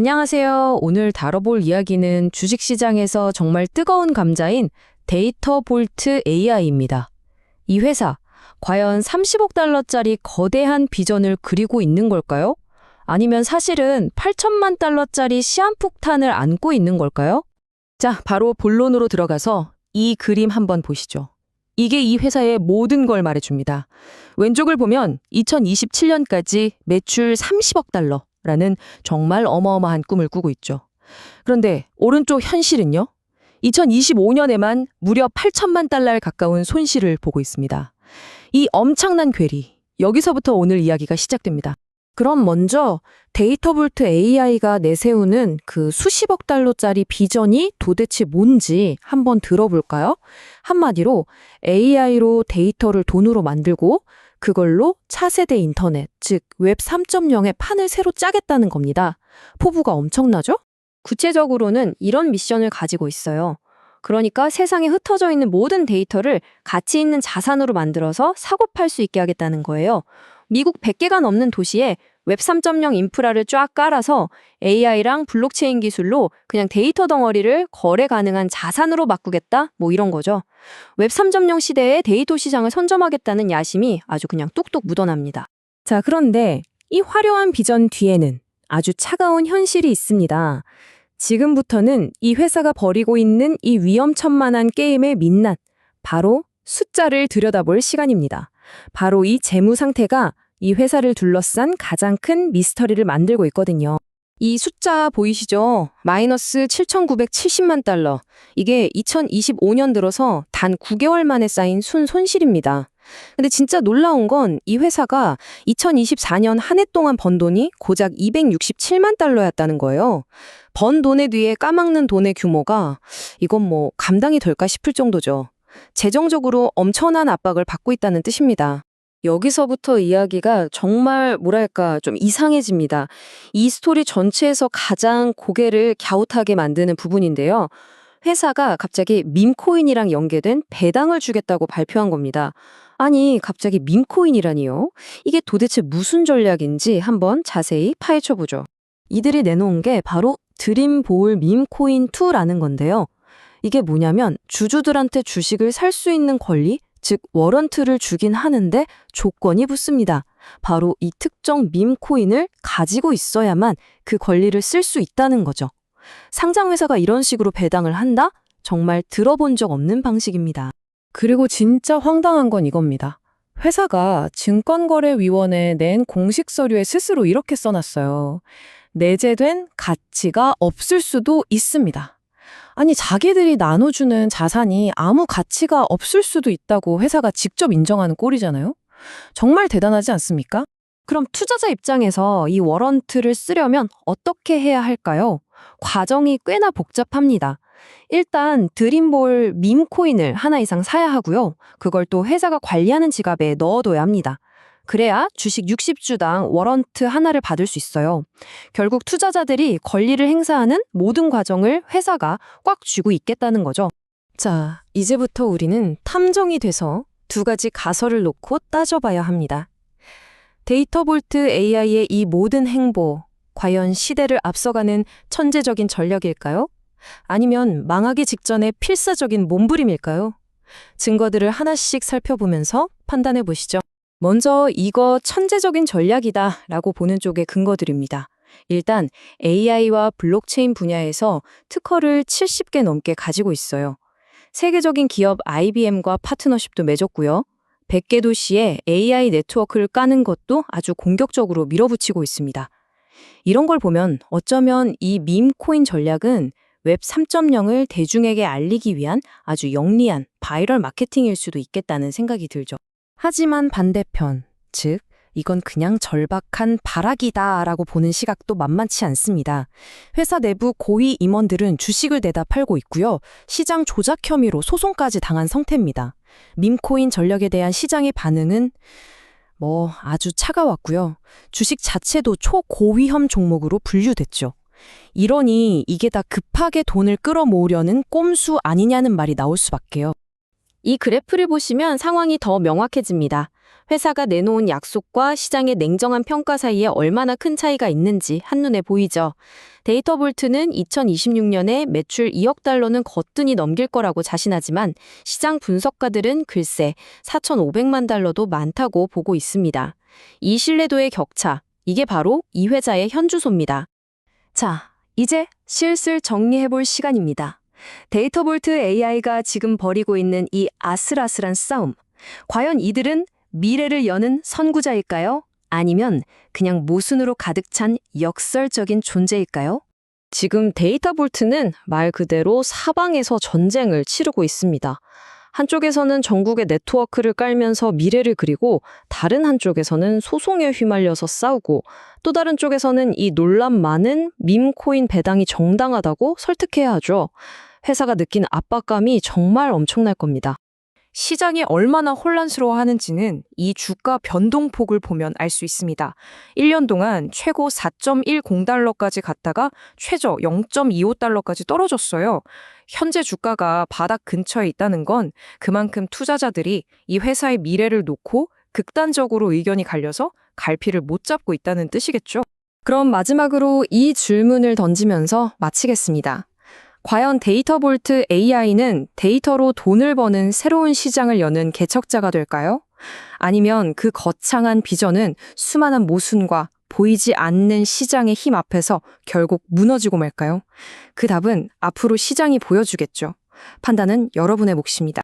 안녕하세요. 오늘 다뤄볼 이야기는 주식시장에서 정말 뜨거운 감자인 데이터볼트 AI입니다. 이 회사, 과연 30억 달러짜리 거대한 비전을 그리고 있는 걸까요? 아니면 사실은 8천만 달러짜리 시한폭탄을 안고 있는 걸까요? 자, 바로 본론으로 들어가서 이 그림 한번 보시죠. 이게 이 회사의 모든 걸 말해줍니다. 왼쪽을 보면 2027년까지 매출 30억 달러라는 정말 어마어마한 꿈을 꾸고 있죠. 그런데 오른쪽 현실은요? 2025년에만 무려 8천만 달러에 가까운 손실을 보고 있습니다. 이 엄청난 괴리, 여기서부터 오늘 이야기가 시작됩니다. 그럼 먼저 데이터볼트 AI가 내세우는 그 수십억 달러짜리 비전이 도대체 뭔지 한번 들어볼까요? 한마디로 AI로 데이터를 돈으로 만들고 그걸로 차세대 인터넷, 즉 웹 3.0의 판을 새로 짜겠다는 겁니다. 포부가 엄청나죠? 구체적으로는 이런 미션을 가지고 있어요. 그러니까 세상에 흩어져 있는 모든 데이터를 가치 있는 자산으로 만들어서 사고 팔 수 있게 하겠다는 거예요. 미국 100개가 넘는 도시에 웹 3.0 인프라를 쫙 깔아서 AI랑 블록체인 기술로 그냥 데이터 덩어리를 거래 가능한 자산으로 바꾸겠다? 뭐 이런 거죠. 웹 3.0 시대에 데이터 시장을 선점하겠다는 야심이 아주 그냥 뚝뚝 묻어납니다. 자, 그런데 이 화려한 비전 뒤에는 아주 차가운 현실이 있습니다. 지금부터는 이 회사가 벌이고 있는 이 위험천만한 게임의 민낯, 바로 숫자를 들여다볼 시간입니다. 바로 이 재무 상태가 이 회사를 둘러싼 가장 큰 미스터리를 만들고 있거든요. 이 숫자 보이시죠? 마이너스 7,970만 달러. 이게 2025년 들어서 단 9개월 만에 쌓인 순손실입니다. 근데 진짜 놀라운 건 이 회사가 2024년 한 해 동안 번 돈이 고작 267만 달러였다는 거예요. 번 돈의 뒤에 까막는 돈의 규모가 이건 뭐 감당이 될까 싶을 정도죠. 재정적으로 엄청난 압박을 받고 있다는 뜻입니다. 여기서부터 이야기가 정말 뭐랄까 좀 이상해집니다. 이 스토리 전체에서 가장 고개를 갸웃하게 만드는 부분인데요. 회사가 갑자기 밈코인이랑 연계된 배당을 주겠다고 발표한 겁니다. 아니, 갑자기 밈코인이라니요? 이게 도대체 무슨 전략인지 한번 자세히 파헤쳐보죠. 이들이 내놓은 게 바로 드림볼 밈코인2라는 건데요. 이게 뭐냐면 주주들한테 주식을 살 수 있는 권리, 즉 워런트를 주긴 하는데 조건이 붙습니다. 바로 이 특정 밈코인을 가지고 있어야만 그 권리를 쓸 수 있다는 거죠. 상장회사가 이런 식으로 배당을 한다? 정말 들어본 적 없는 방식입니다. 그리고 진짜 황당한 건 이겁니다. 회사가 증권거래위원회에 낸 공식 서류에 스스로 이렇게 써놨어요. 내재된 가치가 없을 수도 있습니다. 아니, 자기들이 나눠주는 자산이 아무 가치가 없을 수도 있다고 회사가 직접 인정하는 꼴이잖아요? 정말 대단하지 않습니까? 그럼 투자자 입장에서 이 워런트를 쓰려면 어떻게 해야 할까요? 과정이 꽤나 복잡합니다. 일단 드림볼 밈코인을 하나 이상 사야 하고요. 그걸 또 회사가 관리하는 지갑에 넣어둬야 합니다. 그래야 주식 60주당 워런트 하나를 받을 수 있어요. 결국 투자자들이 권리를 행사하는 모든 과정을 회사가 꽉 쥐고 있겠다는 거죠. 자, 이제부터 우리는 탐정이 돼서 두 가지 가설을 놓고 따져봐야 합니다. 데이터볼트 AI의 이 모든 행보, 과연 시대를 앞서가는 천재적인 전략일까요? 아니면 망하기 직전의 필사적인 몸부림일까요? 증거들을 하나씩 살펴보면서 판단해 보시죠. 먼저 이거 천재적인 전략이다 라고 보는 쪽의 근거들입니다. 일단 AI와 블록체인 분야에서 특허를 70개 넘게 가지고 있어요. 세계적인 기업 IBM과 파트너십도 맺었고요. 100개 도시에 AI 네트워크를 까는 것도 아주 공격적으로 밀어붙이고 있습니다. 이런 걸 보면 어쩌면 이 밈코인 전략은 웹 3.0을 대중에게 알리기 위한 아주 영리한 바이럴 마케팅일 수도 있겠다는 생각이 들죠. 하지만 반대편, 즉 이건 그냥 절박한 발악이다라고 보는 시각도 만만치 않습니다. 회사 내부 고위 임원들은 주식을 내다 팔고 있고요. 시장 조작 혐의로 소송까지 당한 상태입니다. 밈코인 전략에 대한 시장의 반응은 아주 차가웠고요. 주식 자체도 초고위험 종목으로 분류됐죠. 이러니 이게 다 급하게 돈을 끌어모으려는 꼼수 아니냐는 말이 나올 수밖에요. 이 그래프를 보시면 상황이 더 명확해집니다. 회사가 내놓은 약속과 시장의 냉정한 평가 사이에 얼마나 큰 차이가 있는지 한눈에 보이죠. 데이터볼트는 2026년에 매출 2억 달러는 거뜬히 넘길 거라고 자신하지만 시장 분석가들은 글쎄 4,500만 달러도 많다고 보고 있습니다. 이 신뢰도의 격차, 이게 바로 이 회사의 현주소입니다. 자, 이제 슬슬 정리해볼 시간입니다. 데이터볼트 AI가 지금 벌이고 있는 이 아슬아슬한 싸움. 과연 이들은 미래를 여는 선구자일까요? 아니면 그냥 모순으로 가득 찬 역설적인 존재일까요? 지금 데이터볼트는 말 그대로 사방에서 전쟁을 치르고 있습니다. 한쪽에서는 전국의 네트워크를 깔면서 미래를 그리고 다른 한쪽에서는 소송에 휘말려서 싸우고 또 다른 쪽에서는 이 논란 많은 밈코인 배당이 정당하다고 설득해야 하죠. 회사가 느낀 압박감이 정말 엄청날 겁니다. 시장이 얼마나 혼란스러워하는지는 이 주가 변동폭을 보면 알 수 있습니다. 1년 동안 최고 4.10달러까지 갔다가 최저 0.25달러까지 떨어졌어요. 현재 주가가 바닥 근처에 있다는 건 그만큼 투자자들이 이 회사의 미래를 놓고 극단적으로 의견이 갈려서 갈피를 못 잡고 있다는 뜻이겠죠. 그럼 마지막으로 이 질문을 던지면서 마치겠습니다. 과연 데이터볼트 AI는 데이터로 돈을 버는 새로운 시장을 여는 개척자가 될까요? 아니면 그 거창한 비전은 수많은 모순과 보이지 않는 시장의 힘 앞에서 결국 무너지고 말까요? 그 답은 앞으로 시장이 보여주겠죠. 판단은 여러분의 몫입니다.